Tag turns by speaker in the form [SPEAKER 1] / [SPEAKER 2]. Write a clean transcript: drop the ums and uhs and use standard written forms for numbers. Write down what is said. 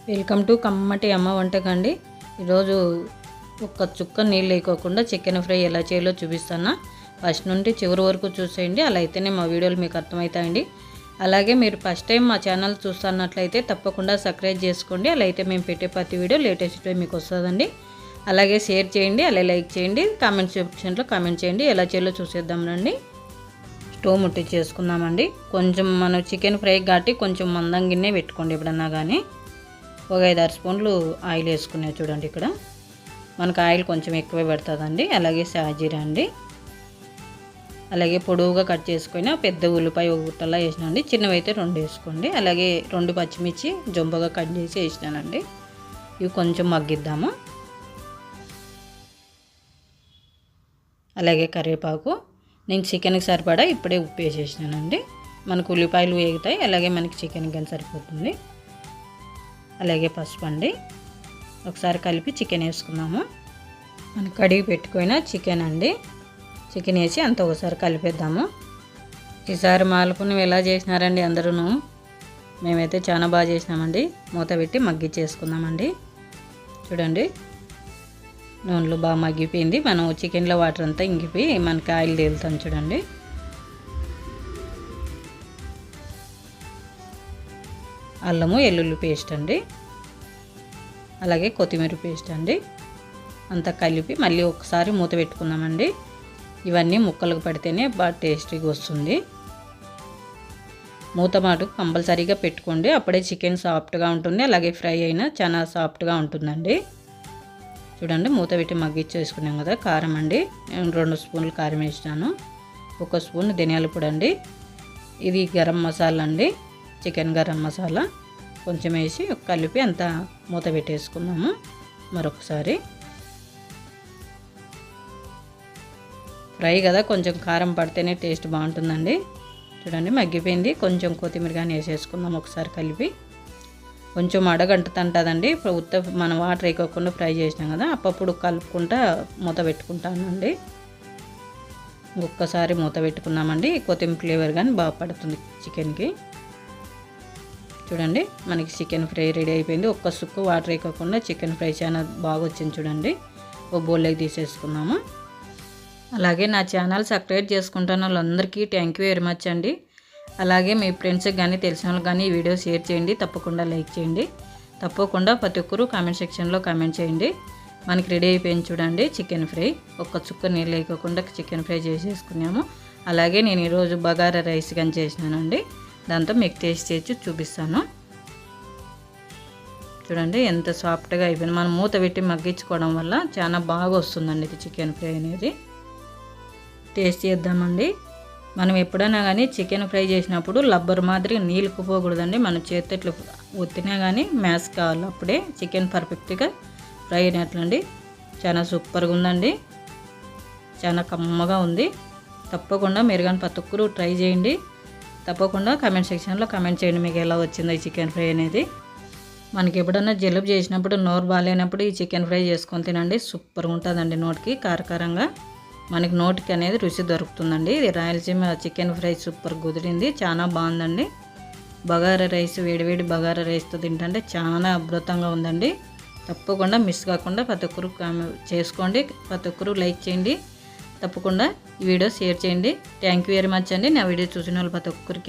[SPEAKER 1] Welcome to కమ్మటి అమ్మ వంటకండి. ఈరోజు ఒక్క చుక్క నీళ్ళు వేయకోకుండా చికెన్ ఫ్రై ఎలా చేయాలో చూపిస్తాను. ఫస్ట్ నుండి చివరి వరకు చూసేయండి, అలా అయితేనే మా వీడియోలు మీకు అర్థమవుతాయండి. అలాగే మీరు ఫస్ట్ టైం మా ఛానల్ చూస్తున్నట్లయితే తప్పకుండా సబ్స్క్రైబ్ చేసుకోండి, అలా అయితే మేము పెట్టే ప్రతి వీడియో లేటెస్ట్ మీకు వస్తుందండి. అలాగే షేర్ చేయండి, అలా లైక్ చేయండి, కామెంట్ సెక్షన్లో కామెంట్ చేయండి. ఎలా చేయాలో చూసేద్దాం రండి. స్టవ్ ముట్టించేసుకుందామండి. కొంచెం మనం చికెన్ ఫ్రై కాబట్టి కొంచెం మందం గిన్నె పెట్టుకోండి. ఎప్పుడన్నా కానీ ఒక 5-6 స్పూన్లు ఆయిల్ వేసుకునే చూడండి. ఇక్కడ మనకు ఆయిల్ కొంచెం ఎక్కువే పడుతుందండి. అలాగే సాజీరా అండి, అలాగే పొడవుగా కట్ చేసుకొని పెద్ద ఉల్లిపాయ ఒక గుట్టలా వేసినానండి. చిన్నవి అయితే 2 వేసుకోండి. అలాగే 2 పచ్చిమిర్చి జొంబగా కట్ చేసి వేసినానండి. ఇవి కొంచెం మగ్గిద్దాము. అలాగే కరివేపాకు, నేను చికెన్కి సరిపడా ఇప్పుడే ఉప్పు వేసేసినానండి. మనకు ఉల్లిపాయలు వేగుతాయి, అలాగే మనకి చికెన్ కానీ సరిపోతుంది. అలాగే పసుపు అండి, ఒకసారి కలిపి చికెన్ వేసుకుందాము. మనం కడిగి పెట్టుకున్న చికెన్ అండి, చికెన్ వేసి అంత ఒకసారి కలిపేద్దాము. ఈసారి మాలపుని ఎలా చేసినారండి అందరూ? మేమైతే చాలా బాగా చేసినామండి. మూత పెట్టి మగ్గిచ్చేసుకుందామండి. చూడండి, నూనెలో బాగా మగ్గిపోయింది. మనం చికెన్లో వాటర్ అంతా ఇంకిపోయి మనకి ఆయిల్ తేలుతాం చూడండి. అల్లము వెల్లుల్లి పేస్ట్ అండి, అలాగే కొత్తిమీర పేస్ట్ అండి, అంతా కలిపి మళ్ళీ ఒకసారి మూత పెట్టుకుందామండి. ఇవన్నీ ముక్కలకు పడితేనే బాగా టేస్టీగా వస్తుంది. మూత మాటు కంపల్సరీగా పెట్టుకోండి, అప్పుడే చికెన్ సాఫ్ట్గా ఉంటుంది. అలాగే ఫ్రై అయినా చాలా సాఫ్ట్గా ఉంటుందండి. చూడండి, మూత పెట్టి మగ్గిచ్చేసుకున్నాం కదా. కారం అండి, నేను 2 స్పూన్లు కారం వేసినాను. 1 స్పూన్ ధనియాల పొడి అండి. ఇది గరం మసాలా అండి, చికెన్ గరం మసాలా కొంచెం వేసి కలిపి అంతా మూత పెట్టేసుకున్నాము. మరొకసారి ఫ్రై కదా, కొంచెం కారం పడితేనే టేస్ట్ బాగుంటుందండి. చూడండి, మగ్గిపోయింది. కొంచెం కొత్తిమీర కానీ వేసేసుకుందాం ఒకసారి కలిపి. కొంచెం అడగంటుతుంటుందండి. ఇప్పుడు మనం వాటర్ వేయకుండా ఫ్రై చేసినాం కదా, అప్పుడు కలుపుకుంటా మూత పెట్టుకుంటానండి. ఒక్కసారి మూత పెట్టుకున్నామండి. కొత్తిమీర ఫ్లేవర్ కానీ బాగా పడుతుంది చికెన్కి. చూడండి, మనకి చికెన్ ఫ్రై రెడీ అయిపోయింది. ఒక్క సుక్కు వాటర్ వేయకుండా చికెన్ ఫ్రై చాలా బాగా వచ్చింది. చూడండి, ఒక బౌల్లోకి తీసేసుకున్నాము. అలాగే నా ఛానల్ సబ్స్క్రైబ్ చేసుకుంటున్న వాళ్ళందరికీ థ్యాంక్ యూ వెరీ మచ్ అండి. అలాగే మీ ఫ్రెండ్స్కి కానీ తెలిసిన వాళ్ళకి కానీ ఈ వీడియో షేర్ చేయండి, తప్పకుండా లైక్ చేయండి. తప్పకుండా ప్రతి ఒక్కరు కామెంట్ సెక్షన్లో కామెంట్ చేయండి. మనకి రెడీ అయిపోయింది చూడండి చికెన్ ఫ్రై. ఒక్క చుక్క నీళ్ళు వేయకుండా చికెన్ ఫ్రై చేసేసుకున్నాము. అలాగే నేను ఈరోజు బగారా రైస్ కానీ చేసినానండి, దాంతో మీకు టేస్ట్ చేసి చూపిస్తాను. చూడండి, ఎంత సాఫ్ట్గా అయిపోయింది. మనం మూత పెట్టి మగ్గించుకోవడం వల్ల చాలా బాగా వస్తుందండి ఇది చికెన్ ఫ్రై అనేది. టేస్ట్ చేద్దామండి. మనం ఎప్పుడైనా కానీ చికెన్ ఫ్రై చేసినప్పుడు లబ్బర్ మాదిరి నీళ్ళకు పోకూడదండి. మన చేతిలో ఒత్తినా కానీ మ్యాష్ కావాలి, అప్పుడే చికెన్ పర్ఫెక్ట్గా ఫ్రై అయినట్లండి. చాలా సూపర్గా ఉందండి, చాలా కమ్మగా ఉంది. తప్పకుండా మీరు కానీ ప్రతి ఒక్కరు ట్రై చేయండి. తప్పకుండా కామెంట్ సెక్షన్లో కామెంట్ చేయండి మీకు ఎలా వచ్చిందో ఈ చికెన్ ఫ్రై అనేది. మనకి ఎప్పుడన్నా జలుబు చేసినప్పుడు, నోరు బాగాలేనప్పుడు ఈ చికెన్ ఫ్రై చేసుకొని తినండి. సూపర్గా ఉంటుందండి. నోటికి కారకారంగా మనకి నోటికి అనేది రుచి దొరుకుతుందండి. ఇది రాయలసీమ చికెన్ ఫ్రై సూపర్ కుదిరింది, చాలా బాగుందండి. బగారా రైస్, వేడివేడి బగారా రైస్తో తింటే చాలా అద్భుతంగా ఉందండి. తప్పకుండా మిస్ కాకుండా ప్రతి ఒక్కరు చేసుకోండి, ప్రతి ఒక్కరు లైక్ చేయండి, తప్పకుండా ఈ వీడియో షేర్ చేయండి. థ్యాంక్ యూ వెరీ మచ్ అండి. నా వీడియో చూసిన వాళ్ళు ప్రతి ఒక్కరికి